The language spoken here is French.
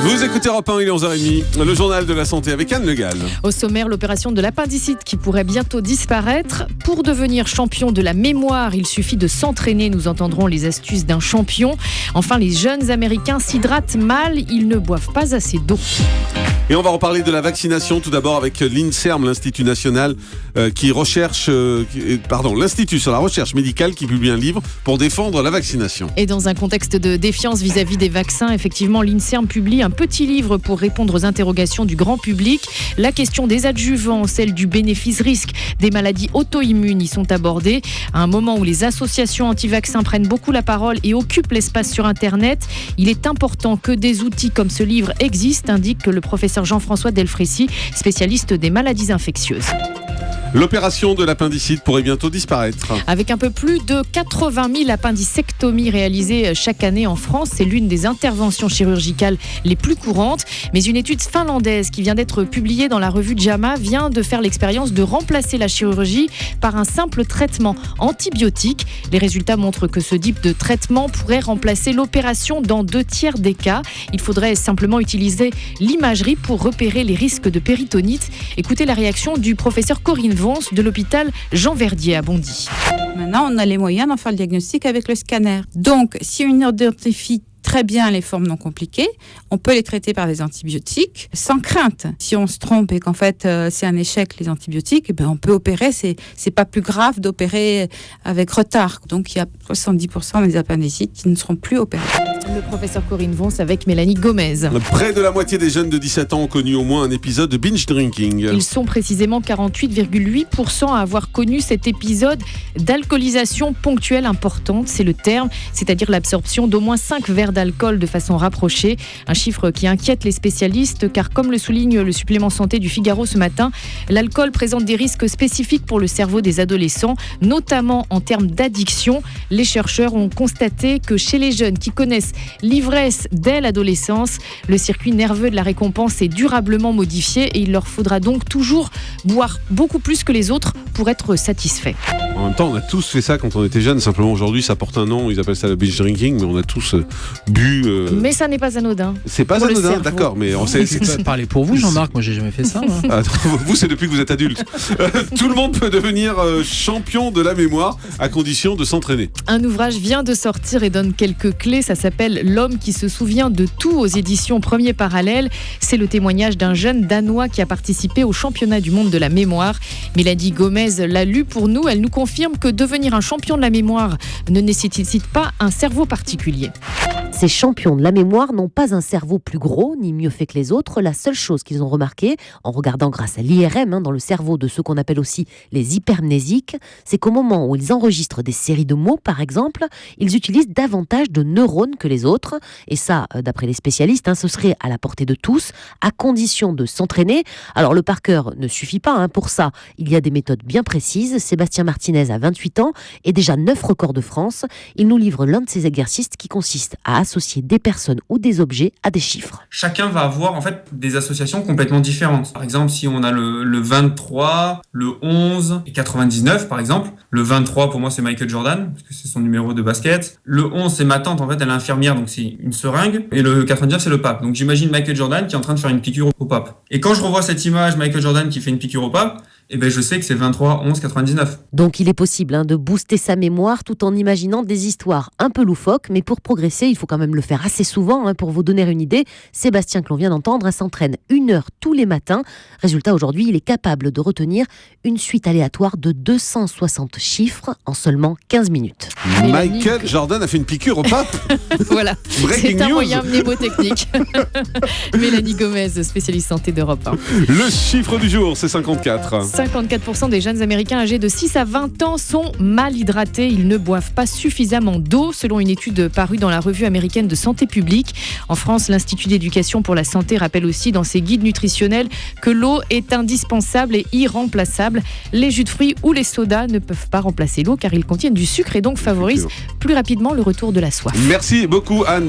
Vous écoutez Europe 1, il est 11h30, le journal de la santé avec Anne Le Gall. Au sommaire, l'opération de l'appendicite qui pourrait bientôt disparaître. Pour devenir champion de la mémoire, il suffit de s'entraîner. Nous entendrons les astuces d'un champion. Enfin, les jeunes Américains s'hydratent mal, ils ne boivent pas assez d'eau. Et on va reparler de la vaccination tout d'abord avec l'INSERM, l'Institut national l'Institut sur la recherche médicale qui publie un livre pour défendre la vaccination. Et dans un contexte de défiance vis-à-vis des vaccins, effectivement, l'INSERM publie un petit livre pour répondre aux interrogations du grand public. La question des adjuvants, celle du bénéfice-risque, des maladies auto-immunes y sont abordées. À un moment où les associations anti-vaccins prennent beaucoup la parole et occupent l'espace sur Internet, il est important que des outils comme ce livre existent, indique le professeur Jean-François Delfrécy, spécialiste des maladies infectieuses. L'opération de l'appendicite pourrait bientôt disparaître. Avec un peu plus de 80 000 appendicectomies réalisées chaque année en France, c'est l'une des interventions chirurgicales les plus courantes. Mais une étude finlandaise qui vient d'être publiée dans la revue JAMA vient de faire l'expérience de remplacer la chirurgie par un simple traitement antibiotique. Les résultats montrent que ce type de traitement pourrait remplacer l'opération dans 2/3 des cas. Il faudrait simplement utiliser l'imagerie pour repérer les risques de péritonite. Écoutez la réaction du professeur Corinne Vance de l'hôpital Jean Verdier à Bondy. Maintenant, on a les moyens d'en faire le diagnostic avec le scanner. Donc, si on identifie très bien les formes non compliquées, on peut les traiter par des antibiotiques sans crainte. Si on se trompe et qu'en fait c'est un échec les antibiotiques, on peut opérer, c'est pas plus grave d'opérer avec retard. Donc il y a 70% des appendicites qui ne seront plus opérés. Le professeur Corinne Vance avec Mélanie Gomez. Près de la moitié des jeunes de 17 ans ont connu au moins un épisode de binge drinking. Ils sont précisément 48,8% à avoir connu cet épisode d'alcoolisation ponctuelle importante, c'est le terme, c'est-à-dire l'absorption d'au moins 5 verres d'alcool de façon rapprochée. Un chiffre qui inquiète les spécialistes car comme le souligne le supplément santé du Figaro ce matin, l'alcool présente des risques spécifiques pour le cerveau des adolescents, notamment en termes d'addiction. Les chercheurs ont constaté que chez les jeunes qui connaissent l'ivresse dès l'adolescence, le circuit nerveux de la récompense est durablement modifié et il leur faudra donc toujours boire beaucoup plus que les autres pour être satisfaits. En même temps, on a tous fait ça quand on était jeunes. Simplement aujourd'hui, ça porte un nom. Ils appellent ça le binge drinking, mais on a tous bu. Mais ça n'est pas anodin. C'est pas anodin, d'accord. Mais on sait. C'est pas parler pour vous, Jean-Marc. Moi, j'ai jamais fait ça. Vous, c'est depuis que vous êtes adulte. Tout le monde peut devenir champion de la mémoire à condition de s'entraîner. Un ouvrage vient de sortir et donne quelques clés. Ça s'appelle L'homme qui se souvient de tout aux éditions Premier Parallèle. C'est le témoignage d'un jeune Danois qui a participé au championnat du monde de la mémoire. Mélanie Gomez l'a lu pour nous. Elle nous confirme que devenir un champion de la mémoire ne nécessite pas un cerveau particulier. Ces champions de la mémoire n'ont pas un cerveau plus gros ni mieux fait que les autres. La seule chose qu'ils ont remarqué, en regardant grâce à l'IRM dans le cerveau de ceux qu'on appelle aussi les hypermnésiques, c'est qu'au moment où ils enregistrent des séries de mots, par exemple, ils utilisent davantage de neurones que les autres. Et ça, d'après les spécialistes, ce serait à la portée de tous, à condition de s'entraîner. Alors le par cœur ne suffit pas. Pour ça, il y a des méthodes bien précises. Sébastien Martinez a 28 ans et déjà 9 records de France. Il nous livre l'un de ces exercices qui consiste à associer des personnes ou des objets à des chiffres. Chacun va avoir en fait des associations complètement différentes. Par exemple, si on a le 23, le 11 et 99 par exemple. Le 23 pour moi c'est Michael Jordan parce que c'est son numéro de basket. Le 11 c'est ma tante, en fait elle est infirmière donc c'est une seringue. Et le 99 c'est le pape. Donc j'imagine Michael Jordan qui est en train de faire une piqûre au pape. Et quand je revois cette image Michael Jordan qui fait une piqûre au pape, je sais que c'est 23, 11, 99. Donc il est possible de booster sa mémoire tout en imaginant des histoires un peu loufoques, mais pour progresser, il faut quand même le faire assez souvent. Pour vous donner une idée, Sébastien que l'on vient d'entendre s'entraîne 1 heure tous les matins. Résultat, aujourd'hui, il est capable de retenir une suite aléatoire de 260 chiffres en seulement 15 minutes. Michael Jordan a fait une piqûre au pape. Voilà, Breaking c'est un news. moyen mnémotechnique. Mélanie Gomez, spécialiste santé d'Europe 1. Le chiffre du jour, c'est 54. 54% des jeunes Américains âgés de 6 à 20 ans sont mal hydratés. Ils ne boivent pas suffisamment d'eau, selon une étude parue dans la revue américaine de santé publique. En France, l'Institut d'éducation pour la santé rappelle aussi dans ses guides nutritionnels que l'eau est indispensable et irremplaçable. Les jus de fruits ou les sodas ne peuvent pas remplacer l'eau car ils contiennent du sucre et donc favorisent plus rapidement le retour de la soif. Merci beaucoup Anne.